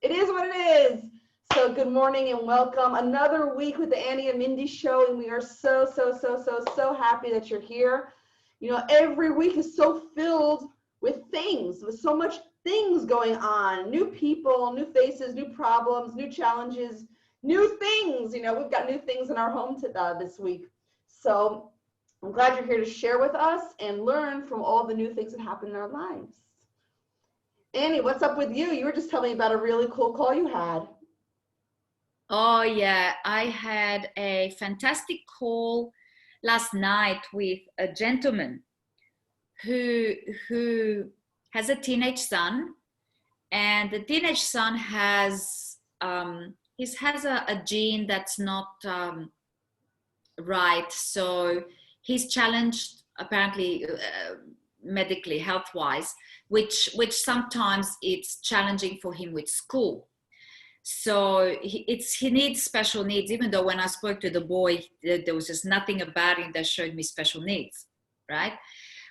It is what it is. So good morning and welcome. Another week with the Annie and Mindy show, and we are so happy that you're here. You know, every week is so filled with things, with so much things going on. New people, new faces, new problems, new challenges, new things. You know, we've got new things in our home this week. So I'm glad you're here to share with us and learn from all the new things that happen in our lives. Annie, what's up with you? You were just telling me about a really cool call you had. Oh yeah, I had a fantastic call last night with a gentleman who who has a teenage son, and the teenage son has a gene that's not right, so he's challenged apparently medically, health wise, which sometimes it's challenging for him with school. So he needs special needs, even though when I spoke to the boy, there was just nothing about him that showed me special needs, right?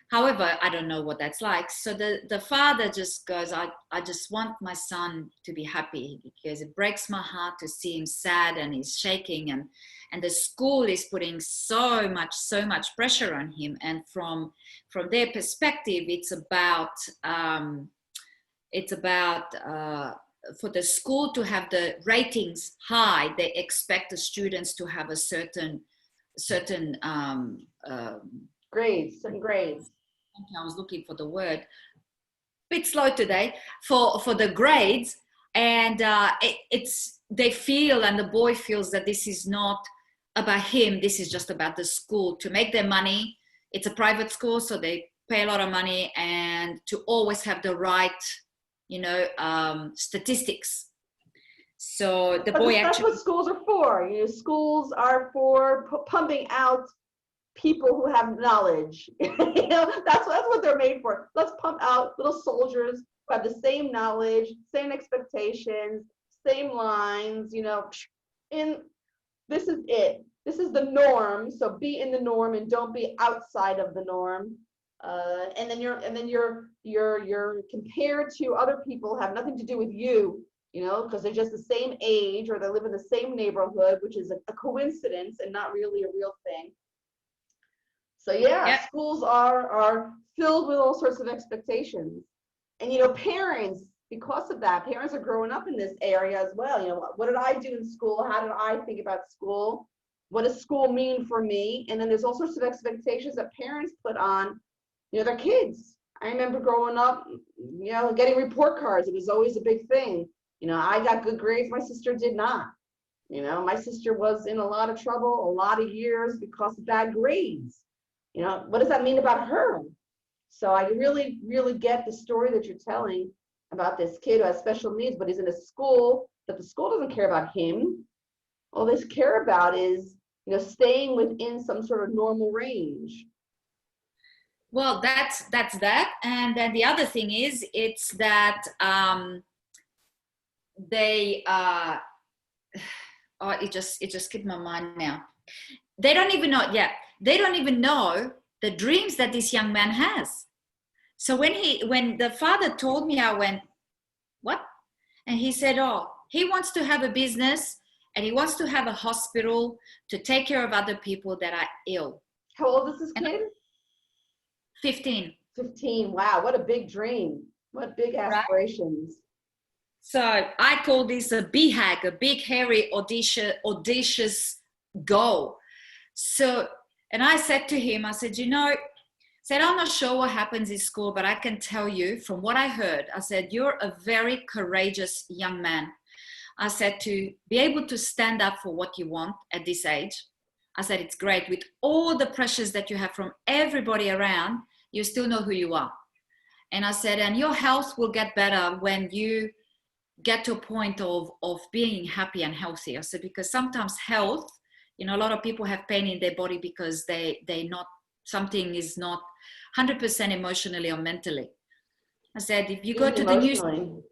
However, I don't know what that's like. So the father just goes, I just want my son to be happy, because it breaks my heart to see him sad and he's shaking, and the school is putting so much pressure on him. And from their perspective, it's about for the school to have the ratings high, they expect the students to have a certain Grades, certain grades. I was looking for the word. Bit slow today for the grades, and it's they feel, and the boy feels that this is not about him. This is just about the school to make their money. It's a private school, so they pay a lot of money, and to always have the right, statistics. So the boy that's actually. what schools are for. You know, schools are for pumping out people who have knowledge. You know, that's what they're made for. Let's pump out little soldiers who have the same knowledge, same expectations, same lines. You know, and this is it. This is the norm. So be in the norm and don't be outside of the norm. And then you're compared to other people who have nothing to do with you. You know, because they're just the same age or they live in the same neighborhood, which is a coincidence and not really a real thing. So yeah, Yeah. schools are filled with all sorts of expectations. And you know, parents, because of that, parents are growing up in this area as well. You know, what did I do in school? How did I think about school? What does school mean for me? And then there's all sorts of expectations that parents put on, you know, their kids. I remember growing up, you know, getting report cards. It was always a big thing. You know, I got good grades, my sister did not. You know, my sister was in a lot of trouble, a lot of years because of bad grades. You know, what does that mean about her? So I really get the story that you're telling about this kid who has special needs, but he's in a school that the school doesn't care about him. All they care about is, you know, staying within some sort of normal range. Well, that's that. And then the other thing is, it's that they oh, it just skipped my mind now. They don't even know. Yeah, they don't even know the dreams that this young man has. So when the father told me, I went, what? And he said, oh, he wants to have a business and he wants to have a hospital to take care of other people that are ill. How old is this kid? 15. 15. Wow, what a big dream. What big aspirations. Right? So I call this a BHAG, a big, hairy, audacious goal. So, and I said to him, I said, I'm not sure what happens in school, but I can tell you from what I heard, I said, you're a very courageous young man. I said, to be able to stand up for what you want at this age, I said, it's great. With all the pressures that you have from everybody around, you still know who you are. And I said, and your health will get better when you get to a point of being happy and healthy. I said, because sometimes health, you know, a lot of people have pain in their body because something is not 100% emotionally or mentally. I said, if you go to the new school,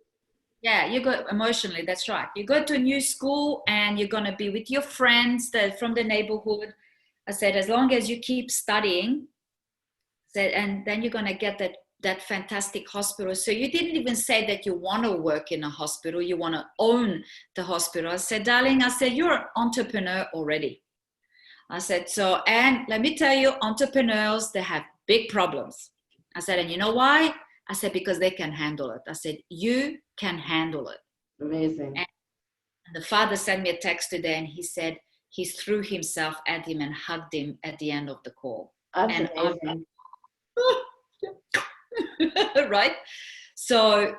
yeah, you go emotionally, that's right. You go to a new school and you're going to be with your friends from the neighborhood. I said, as long as you keep studying, and then you're going to get that that fantastic hospital. So you didn't even say that you want to work in a hospital, you want to own the hospital. I said, darling, I said, you're an entrepreneur already. I said, so, and let me tell you, entrepreneurs, they have big problems. I said, and you know why? I said, because they can handle it. I said, you can handle it. Amazing. And the father sent me a text today, and he said he threw himself at him and hugged him at the end of the call. That's And amazing. right? So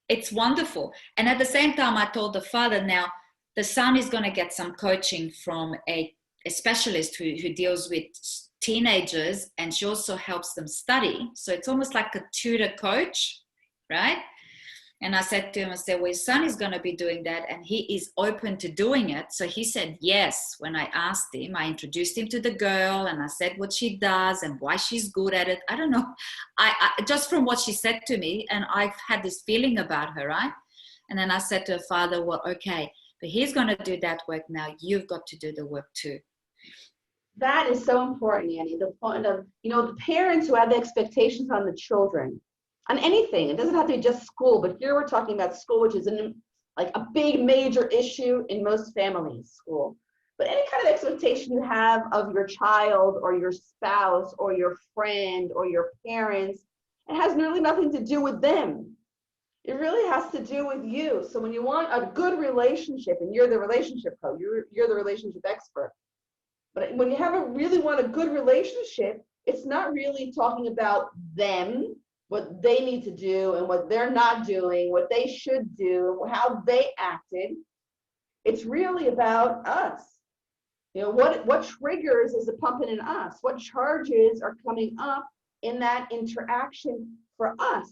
it's wonderful. And at the same time, I told the father, now the son is going to get some coaching from a specialist who deals with teenagers, and she also helps them study. So it's almost like a tutor coach, right? And I said to him, I said, well, his son is going to be doing that, and he is open to doing it. So he said yes. When I asked him, I introduced him to the girl, and I said what she does and why she's good at it. I don't know. I just from what she said to me, and I've had this feeling about her, right? And then I said to her father, well, okay, but he's going to do that work now. You've got to do the work too. That is so important, Annie. The point of, the parents who have the expectations on the children, on anything. It doesn't have to be just school, but here we're talking about school, which is like a big major issue in most families, school. But any kind of expectation you have of your child or your spouse or your friend or your parents, it has really nothing to do with them. It really has to do with you. So when you want a good relationship, and you're the relationship coach, you're the relationship expert. But when you really want a good relationship, it's not really talking about them, what they need to do and what they're not doing, what they should do, how they acted. It's really about us. What triggers is it pumping in us? What charges are coming up in that interaction for us?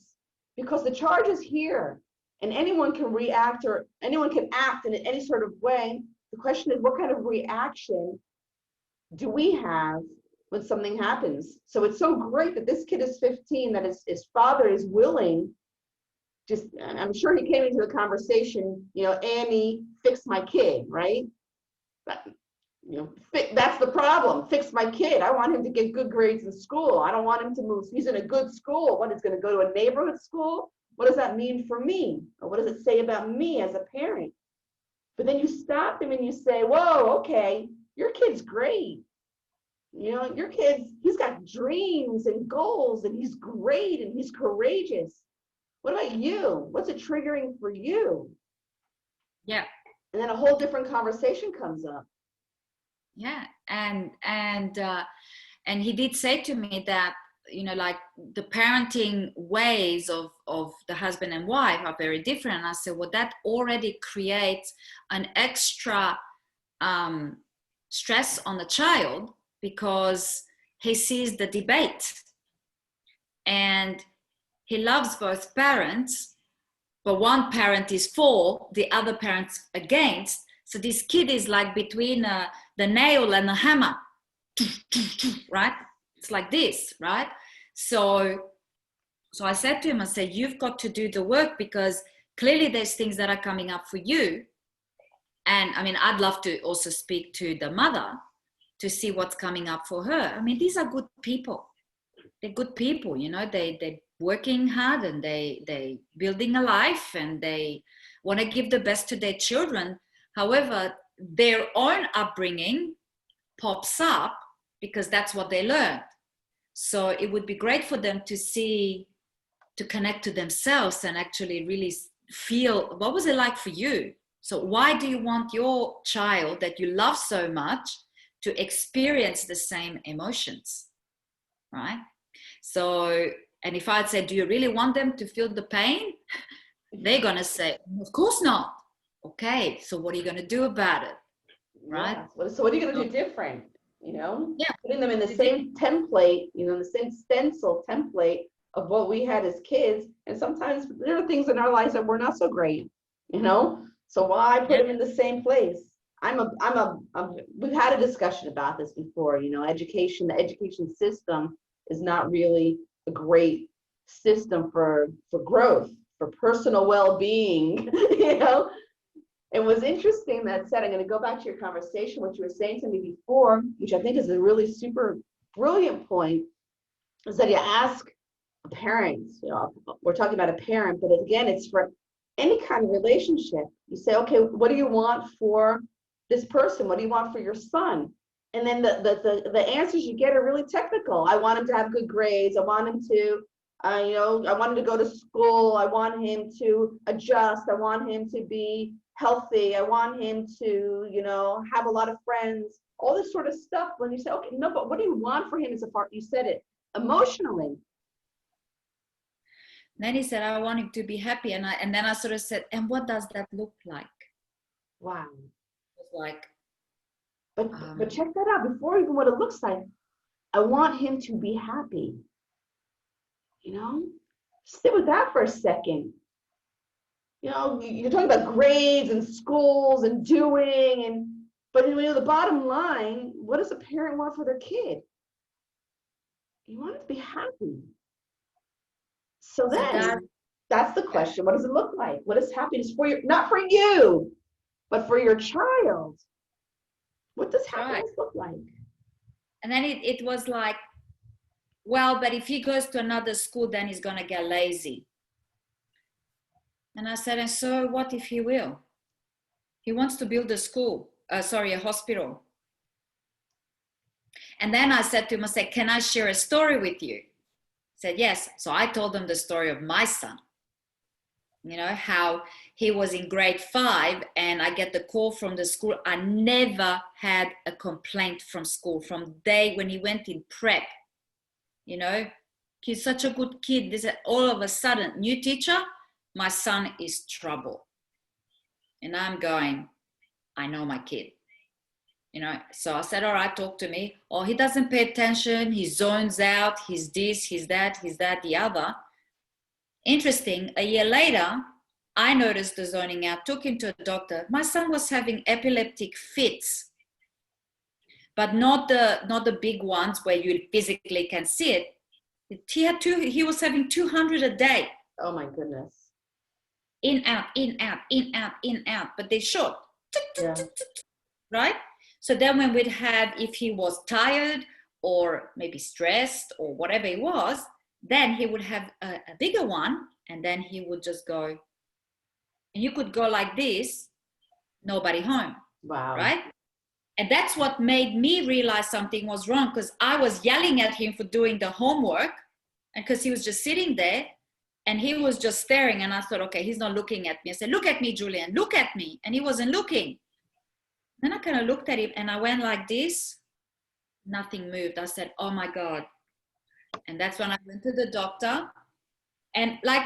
Because the charge is here, and anyone can react, or anyone can act in any sort of way. The question is, what kind of reaction do we have when something happens? So it's so great that this kid is 15, that his father is willing, and I'm sure he came into the conversation, Annie, fix my kid, right? But, that's the problem. Fix my kid. I want him to get good grades in school. I don't want him to move. He's in a good school. What, is going to go to a neighborhood school? What does that mean for me? Or what does it say about me as a parent? But then you stop him and you say, whoa, okay, your kid's great. Your kid, he's got dreams and goals, and he's great, and he's courageous. What about you? What's it triggering for you? Yeah. And then a whole different conversation comes up. Yeah. And he did say to me that, like the parenting ways of the husband and wife are very different. And I said, well, that already creates an extra stress on the child, because he sees the debate and he loves both parents, but one parent is for, the other parent's against. So this kid is like between the nail and the hammer, right? It's like this, right? So I said to him, I said, you've got to do the work, because clearly there's things that are coming up for you. And I mean, I'd love to also speak to the mother to see what's coming up for her. I mean, these are good people. They're good people, they're working hard, and they building a life, and they want to give the best to their children. However, their own upbringing pops up because that's what they learned. So it would be great for them to connect to themselves and actually really feel, what was it like for you? So why do you want your child that you love so much to experience the same emotions, right? So, and if I'd say, do you really want them to feel the pain? They're going to say, of course not. Okay, so what are you going to do about it, right? Yeah. So what are you going to do different, Yeah. Putting them in the same template, the same stencil template of what we had as kids. And sometimes there are things in our lives that were not so great, So why put them in the same place? We've had a discussion about this before, the education system is not really a great system for growth, for personal well-being, It was interesting that said, I'm going to go back to your conversation, what you were saying to me before, which I think is a really super brilliant point, is that you ask parents, we're talking about a parent, but again, it's for any kind of relationship. You say, okay, what do you want for this person? What do you want for your son? And then the answers you get are really technical. I want him to have good grades. I want him to, I want him to go to school. I want him to adjust. I want him to be healthy. I want him to, have a lot of friends, all this sort of stuff. When you say, okay, no, but what do you want for him as a part? You said it emotionally. Then he said, I want him to be happy. And then I sort of said, and what does that look like? Wow. It was like, but check that out before even what it looks like. I want him to be happy. Sit with that for a second. You're talking about grades and schools and doing, but the bottom line, what does a parent want for their kid? You want them to be happy. So then that's the question. What does it look like? What is happiness for not for you, but for your child? What does happiness look like? And then it was like, well, but if he goes to another school, then he's going to get lazy. And I said, and so what if he will? He wants to build a hospital. And then I said to him, I said, can I share a story with you? He said, yes. So I told him the story of my son. How he was in grade 5 and I get the call from the school. I never had a complaint from school from the day when he went in prep. He's such a good kid. This all of a sudden, new teacher, my son is trouble. And I'm going, I know my kid. So I said, all right, talk to me. Oh, he doesn't pay attention. He zones out. He's this, he's that, the other. Interesting, a year later, I noticed the zoning out, took him to a doctor. My son was having epileptic fits, but not the big ones where you physically can see it. He was having 200 a day. Oh my goodness. In, out, in, out, in, out, in, out, but they're short. Yeah. Right? So then when we'd have, if he was tired or maybe stressed or whatever it was, then he would have a bigger one, and then he would just go, and you could go like this, nobody home. Wow. Right? And that's what made me realize something was wrong, because I was yelling at him for doing the homework, and because he was just sitting there and he was just staring, and I thought, okay, he's not looking at me. I said, look at me, Julian, look at me. And he wasn't looking. Then I kind of looked at him and I went like this, nothing moved. I said, oh my God. And that's when I went to the doctor, and like,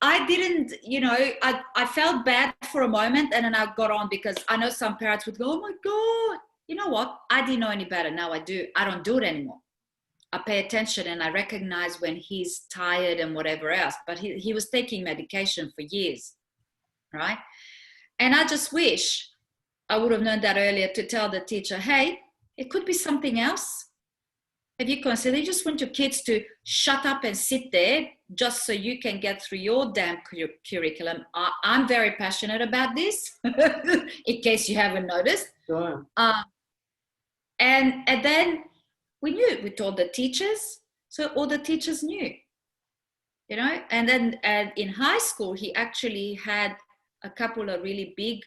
I didn't, I felt bad for a moment, and then I got on, because I know some parents would go, oh my God, you know what? I didn't know any better. Now I do. I don't do it anymore. I pay attention and I recognize when he's tired and whatever else, but he was taking medication for years, right? And I just wish I would have known that earlier, to tell the teacher, hey, it could be something else. Have you considered, you just want your kids to shut up and sit there just so you can get through your damn curriculum? I'm very passionate about this, in case you haven't noticed. Sure. And then we told the teachers, so all the teachers knew, and then in high school, he actually had a couple of really big,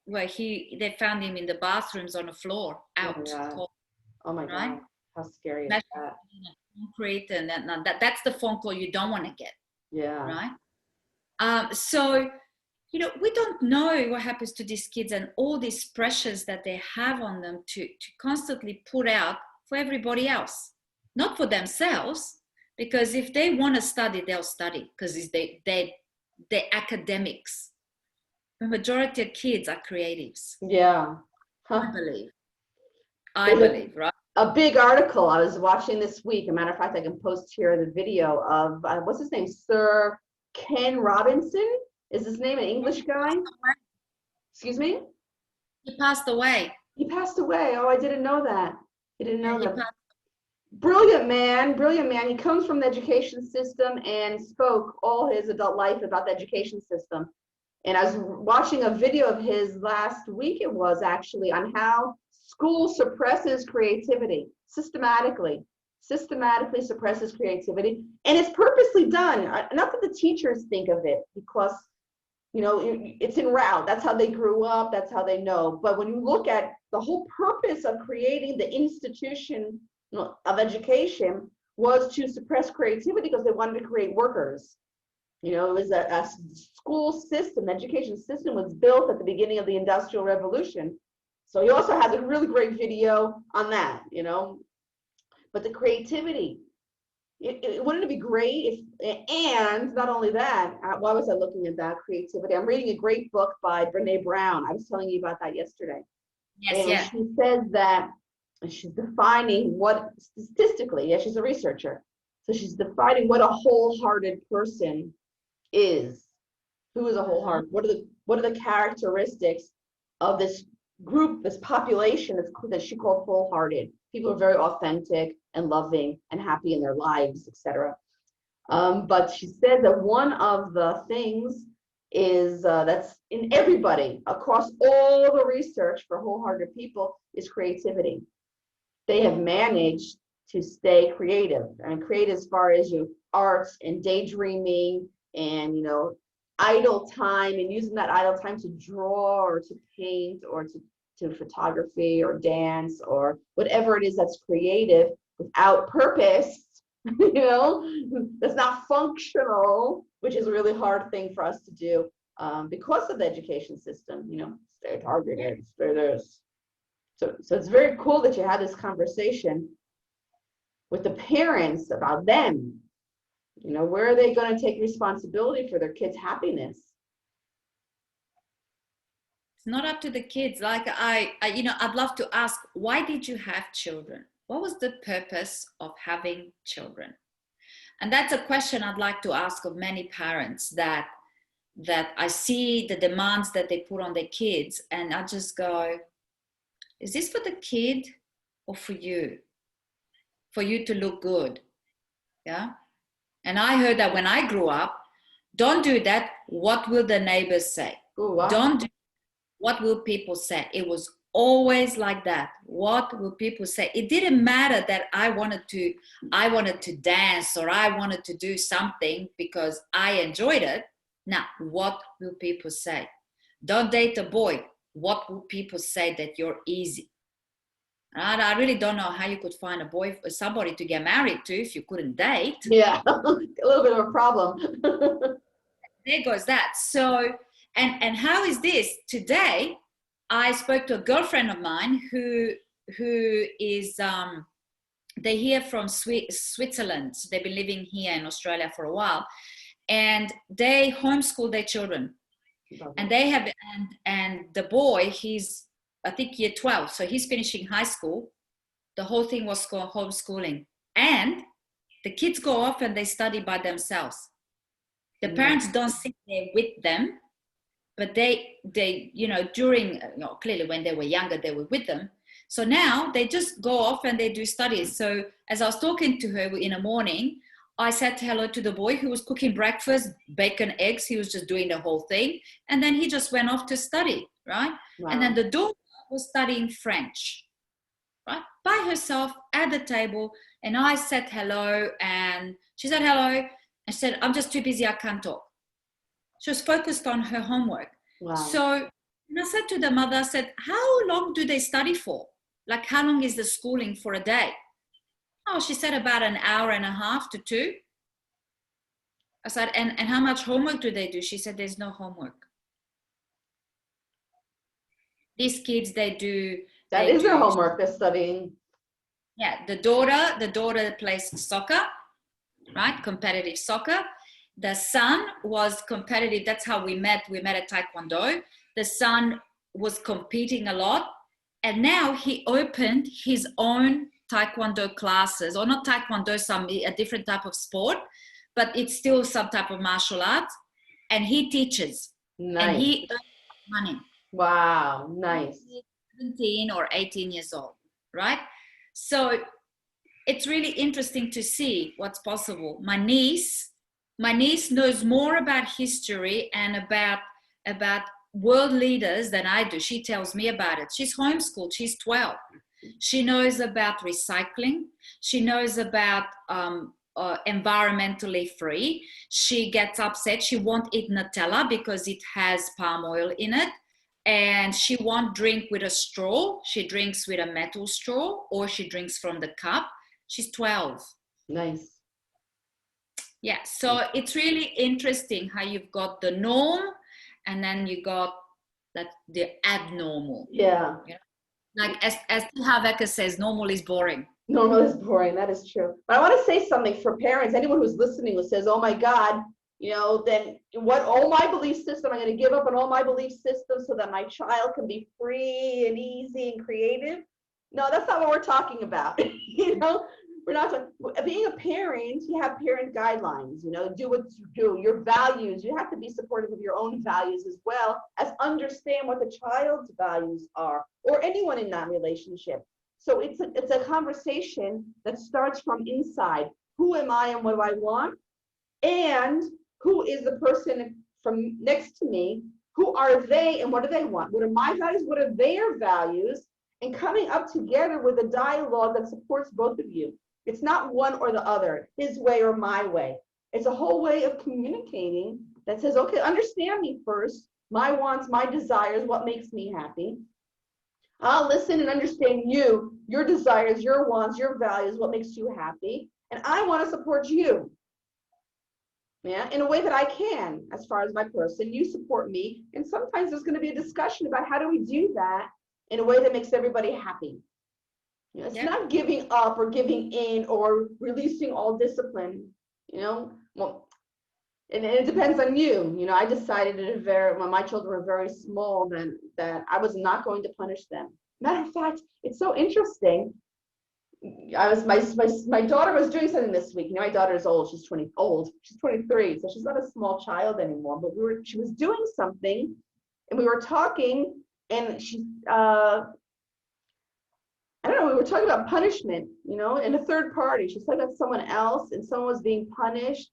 where they found him in the bathrooms on the floor, out. Oh my God. How scary is that? Concrete, and that's the phone call you don't want to get. Yeah. Right. So, we don't know what happens to these kids and all these pressures that they have on them to constantly put out for everybody else, not for themselves. Because if they want to study, they'll study, because they're academics. The majority of kids are creatives. Yeah. I believe, right? A big article I was watching this week. As a matter of fact, I can post here the video of, what's his name? Sir Ken Robinson? Is his name an English guy? Excuse me? He passed away. He passed away. Oh, I didn't know that. I didn't know that. Brilliant man. He comes from the education system and spoke all his adult life about the education system. And I was watching a video of his last week, it was actually, on how school suppresses creativity systematically. systematically suppresses creativity, and it's purposely done. Not that the teachers think of it, because it's en route. That's how they grew up. That's how they know. But when you look at the whole purpose of creating the institution of education was to suppress creativity, because they wanted to create workers. It was a school system, education system was built at the beginning of the Industrial Revolution. So he also has a really great video on that, But the creativity, wouldn't it be great if, and not only that, why was I looking at that creativity? I'm reading a great book by Brene Brown. I was telling you about that yesterday. Yes, and yeah. She says that she's defining what statistically, she's a researcher. So she's defining what a wholehearted person is. Who is a wholehearted? What are the characteristics of this group, this population that she called wholehearted? People are very authentic and loving and happy in their lives, etc. But she said that one of the things is that's in everybody across all the research for wholehearted people is creativity. They have managed to stay creative, and creative as far as arts and daydreaming and idle time, and using that idle time to draw or to paint or to photography or dance or whatever it is that's creative without purpose, that's not functional, which is a really hard thing for us to do because of the education system, stay targeted, stay this. So it's very cool that you had this conversation with the parents about them. Where are they going to take responsibility for their kids' happiness? It's not up to the kids. Like I'd love to ask, why did you have children? What was the purpose of having children? And that's a question I'd like to ask of many parents that I see the demands that they put on their kids, and I just go, is this for the kid or for you? For you to look good, yeah? And I heard that when I grew up, don't do that. What will the neighbors say? Ooh, wow. Don't do, what will people say? It was always like that. What will people say? It didn't matter that I wanted to dance or I wanted to do something because I enjoyed it. Now, what will people say? Don't date a boy. What will people say that you're easy? And I really don't know how you could find somebody to get married to if you couldn't date. Yeah, a little bit of a problem. There goes that. So, and how is this? Today, I spoke to a girlfriend of mine who is, they're here from Switzerland. So they've been living here in Australia for a while, and they homeschool their children. And they have, and the boy, he's, I think, year 12. So he's finishing high school. The whole thing was called homeschooling. And the kids go off and they study by themselves. The parents don't sit there with them, but they during, clearly when they were younger, they were with them. So now they just go off and they do studies. So as I was talking to her in the morning, I said hello to the boy who was cooking breakfast, bacon, eggs. He was just doing the whole thing. And then he just went off to study, right? Wow. And then the daughter was studying French, right? By herself at the table. And I said hello, and she said hello. I said, I'm just too busy, I can't talk. She was focused on her homework. Wow. So and I said to the mother, I said, how long do they study for? Like, how long is the schooling for a day? Oh, she said about an hour and a half to 2. I said, and how much homework do they do? She said, there's no homework. These kids, they do. That is their homework, they're studying. Yeah, the daughter plays soccer, right? Competitive soccer. The son was competitive. That's how we met. We met at Taekwondo. The son was competing a lot. And now he opened his own Taekwondo classes, or not Taekwondo, a different type of sport, but it's still some type of martial art. And he teaches. Nice. And he earns money. Wow, nice. 17 or 18 years old, right? So it's really interesting to see what's possible. My niece knows more about history and about world leaders than I do. She tells me about it. She's homeschooled. She's 12. She knows about recycling. She knows about environmentally free. She gets upset. She won't eat Nutella because it has palm oil in it. And she won't drink with a straw. She drinks with a metal straw, or she drinks from the cup. She's 12. Nice. Yeah, so it's really interesting how you've got the norm and then you got that the abnormal. Yeah. You know? Like as Haveka says, normal is boring. Normal is boring. That is true. But I want to say something for parents, anyone who's listening who says, oh my God, then what, all my belief system, I'm going to give up on all my belief systems so that my child can be free and easy and creative. No, that's not what we're talking about. We're not talking, being a parent, you have parent guidelines, do what you do, your values, you have to be supportive of your own values as well as understand what the child's values are, or anyone in that relationship. So it's a conversation that starts from inside. Who am I and what do I want? And who is the person from next to me? Who are they and what do they want? What are my values? What are their values? And coming up together with a dialogue that supports both of you. It's not one or the other, his way or my way. It's a whole way of communicating that says, okay, understand me first, my wants, my desires, what makes me happy. I'll listen and understand you, your desires, your wants, your values, what makes you happy. And I want to support you. Yeah, in a way that I can, as far as my person, you support me. And sometimes there's going to be a discussion about how do we do that in a way that makes everybody happy. It's not giving up or giving in or releasing all discipline, well, and it depends on you. I decided when my children were very small, that I was not going to punish them. Matter of fact, it's so interesting. My daughter was doing something this week. My daughter is old. She's 23, so she's not a small child anymore. But she was doing something, and we were talking, and I don't know, we were talking about punishment, and a third party. She said that someone else and someone was being punished.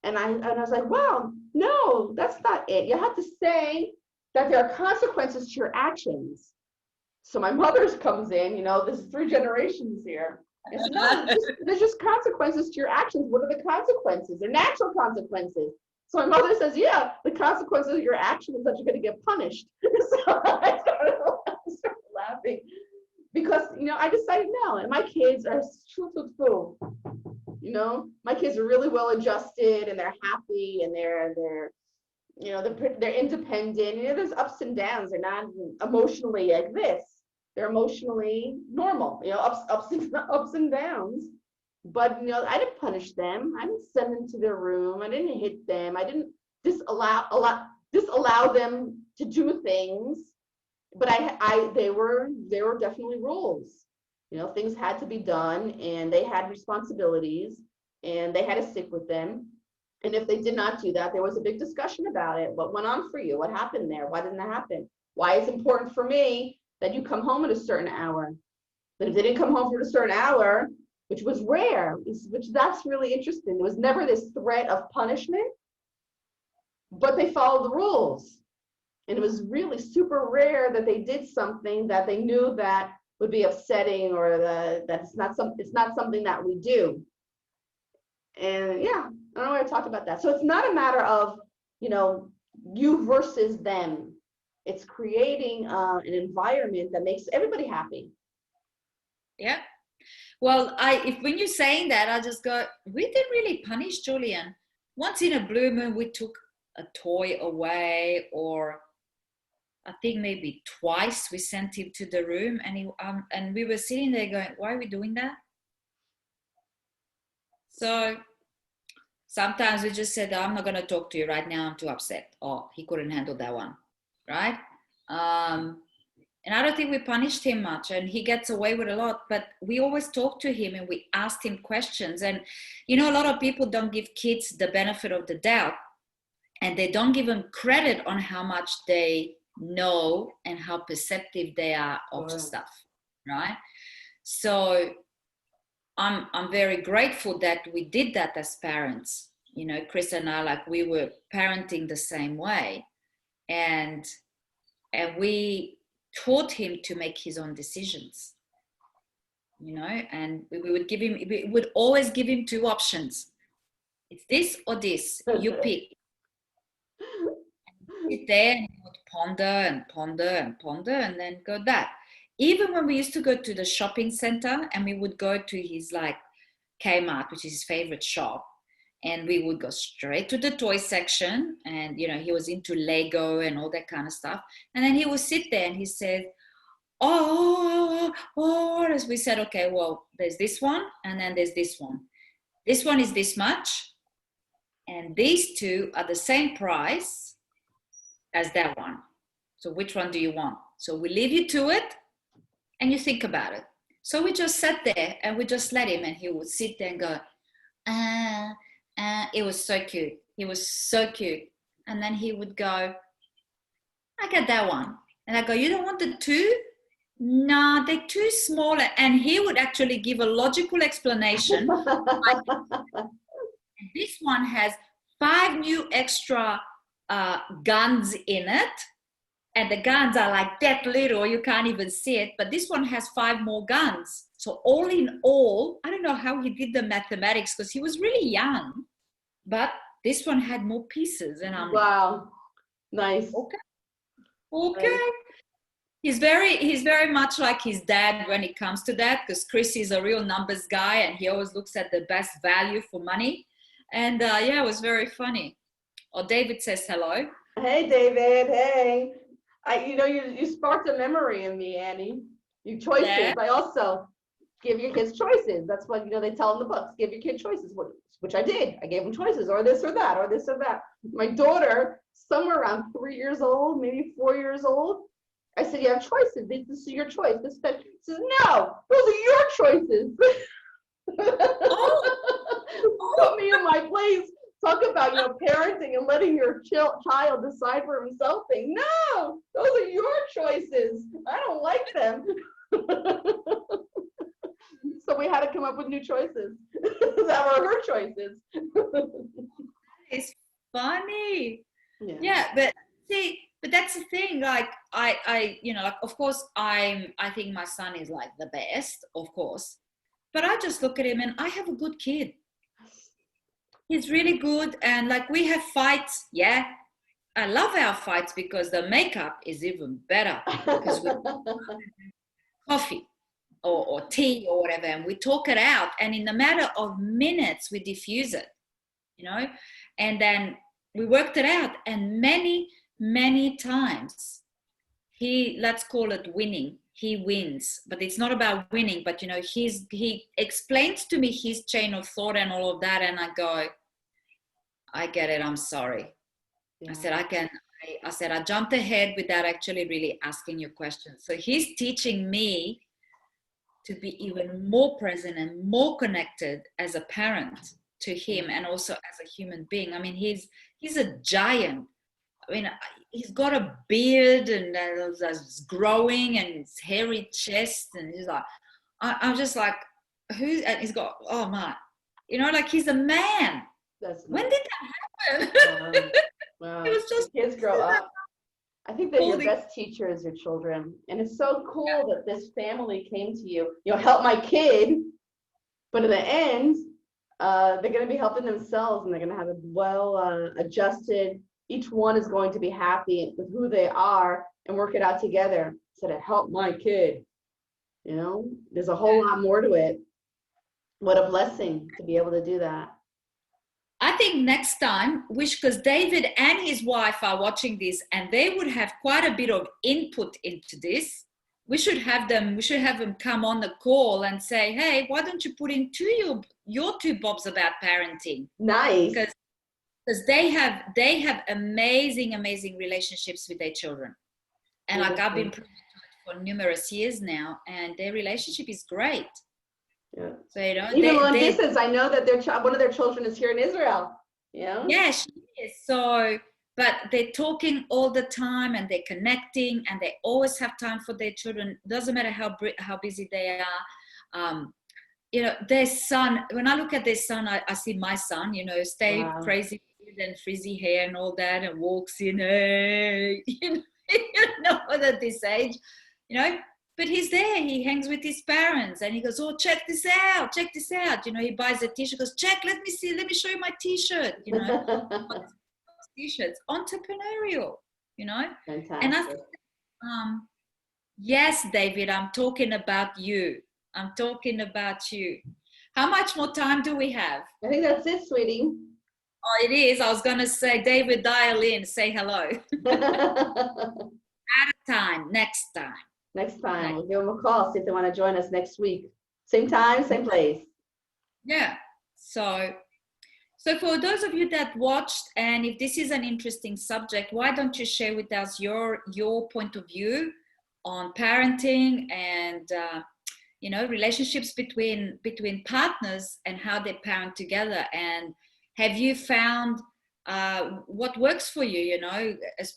And I was like, wow, no, that's not it. You have to say that there are consequences to your actions. So my mother comes in, this is 3 generations here. And so, no, there's just consequences to your actions. What are the consequences? They're natural consequences. So my mother says, yeah, the consequences of your actions is that you're going to get punished. So I started laughing. Because, I decided no, and my kids are my kids are really well adjusted and they're happy and they're independent. There's ups and downs. They're not emotionally like this. They're emotionally normal, ups and downs. But, I didn't punish them. I didn't send them to their room. I didn't hit them. I didn't disallow them to do things. But they were definitely rules. Things had to be done, and they had responsibilities, and they had to stick with them. And if they did not do that, there was a big discussion about it. What went on for you? What happened there? Why didn't that happen? Why it's important for me that you come home at a certain hour? But if they didn't come home for a certain hour, which was rare, that's really interesting. There was never this threat of punishment, but they followed the rules. And it was really super rare that they did something that they knew that would be upsetting, or that it's not something that we do. And yeah, I don't know why I talked about that. So it's not a matter of, you versus them. It's creating an environment that makes everybody happy. Yeah. Well, when you're saying that, I just go, we didn't really punish Julian. Once in a blue moon, we took a toy away, or I think maybe twice we sent him to the room, and we were sitting there going, why are we doing that? So sometimes we just said, I'm not going to talk to you right now. I'm too upset. Oh, he couldn't handle that one. Right. And I don't think we punished him much, and he gets away with a lot, but we always talk to him and we asked him questions. And, a lot of people don't give kids the benefit of the doubt, and they don't give them credit on how much they know and how perceptive they are of stuff, right? So I'm very grateful that we did that as parents. Chris and I, we were parenting the same way, and we taught him to make his own decisions. and we would always give him two options. It's this or this, you pick. Sit there and he would ponder and ponder and ponder and then go that. Even when we used to go to the shopping center and we would go to his like Kmart, which is his favorite shop, and we would go straight to the toy section, and he was into Lego and all that kind of stuff, and then he would sit there and he said, as we said, okay, well, there's this one and then there's this one. This one is this much, and these two are the same price as that one. So which one do you want? So we leave you to it and you think about it. So we just sat there and we just let him, and he would sit there and go, it was so cute. He was so cute. And then he would go, I get that one. And I go, you don't want the two? No, they're too small. And he would actually give a logical explanation. Like, this one has 5 new extra guns in it. And the guns are like that little, you can't even see it. But this one has 5 more guns. So all in all, I don't know how he did the mathematics because he was really young. But this one had more pieces. And I'm wow, nice. Okay. Nice. He's very much like his dad when it comes to that, because Chris is a real numbers guy and he always looks at the best value for money. And it was very funny. David says hello. Hey, David. Hey. You sparked a memory in me, Annie. You choices. Yeah. I also give your kids choices. That's what they tell in the books. Give your kid choices, which I did. I gave them choices, or this or that, or this or that. My daughter, somewhere around 3 years old, maybe 4 years old, I said, you have choices. This is your choice. She says, no, those are your choices. Put me in my place. Talk about parenting and letting your child decide for himself thing. No, those are your choices. I don't like them. So we had to come up with new choices. That were her choices. It's funny. Yeah, but see, but that's the thing. Like I like, of course, I think my son is like the best, of course. But I just look at him and I have a good kid. He's really good, and like we have fights. Yeah, I love our fights because the makeup is even better because we coffee or tea or whatever, and we talk it out, and in a matter of minutes we diffuse it, and then we worked it out, and many times let's call it winning. He wins, but it's not about winning, but he explains to me his chain of thought and all of that, and I go, I get it, I'm sorry. Yeah. I said I jumped ahead without actually really asking your questions. So he's teaching me to be even more present and more connected as a parent to him, and also as a human being. I mean, he's a giant. I mean, he's got a beard and it's growing and his hairy chest, and he's like, I'm just like, and he's got, oh my, like he's a man. When did that happen? Wow. It was just kids grow up. I think that your best teacher is your children, and it's so cool that this family came to you. Help my kid, but in the end, they're going to be helping themselves, and they're going to have a well-adjusted. Each one is going to be happy with who they are and work it out together. So to help my kid, there's a whole lot more to it. What a blessing to be able to do that. I think next time, because David and his wife are watching this and they would have quite a bit of input into this, we should have them come on the call and say, hey, why don't you put in your 2 bobs about parenting? Nice. Because they have amazing relationships with their children. And like I've been privy to it for numerous years now, and their relationship is great. Yeah. So even long distance, I know that one of their children is here in Israel. Yeah. Yeah, she is. So, but they're talking all the time and they're connecting, and they always have time for their children. Doesn't matter how busy they are. Their son. When I look at their son, I see my son. Stay wow. Crazy and frizzy hair and all that, and walks in. Hey, at this age, But he's there, he hangs with his parents and he goes, oh, check this out, check this out. You know, he buys a t-shirt, goes, check, let me see, let me show you my t-shirt, you know, t-shirts, entrepreneurial, you know. Fantastic. And I thought, yes, David, I'm talking about you. I'm talking about you. How much more time do we have? I think that's it, sweetie. Oh, it is. I was going to say, David, dial in, say hello. At a time, next time. Next time, we'll give them a call, see if they want to join us next week. Same time, same place. Yeah. So for those of you that watched, and if this is an interesting subject, why don't you share with us your point of view on parenting and you know, relationships between partners and how they parent together, and have you found what works for you? You know, as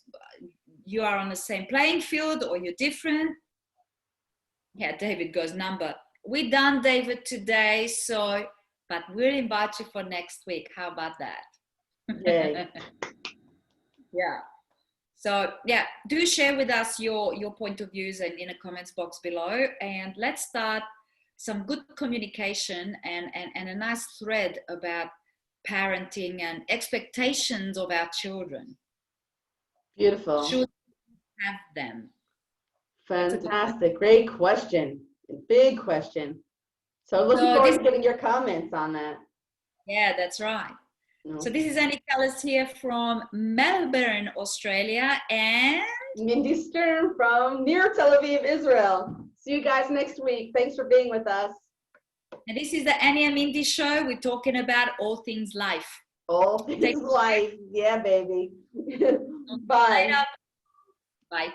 you are on the same playing field or you're different. Yeah, David goes number. We're done, David, today. So, but we'll invite you for next week. How about that? Yay. Yeah. So yeah, do share with us your point of views and in the comments box below, and let's start some good communication and a nice thread about parenting and expectations of our children. Beautiful. Should have them. Fantastic. Great question. Big question. So looking forward to getting your comments on that. Yeah, that's right. No. So this is Annie Callis here from Melbourne, Australia, and Mindy Stern from near Tel Aviv, Israel. See you guys next week. Thanks for being with us. And this is the Annie and Mindy show. We're talking about all things life. All things life. Yeah, baby. Bye. Bye.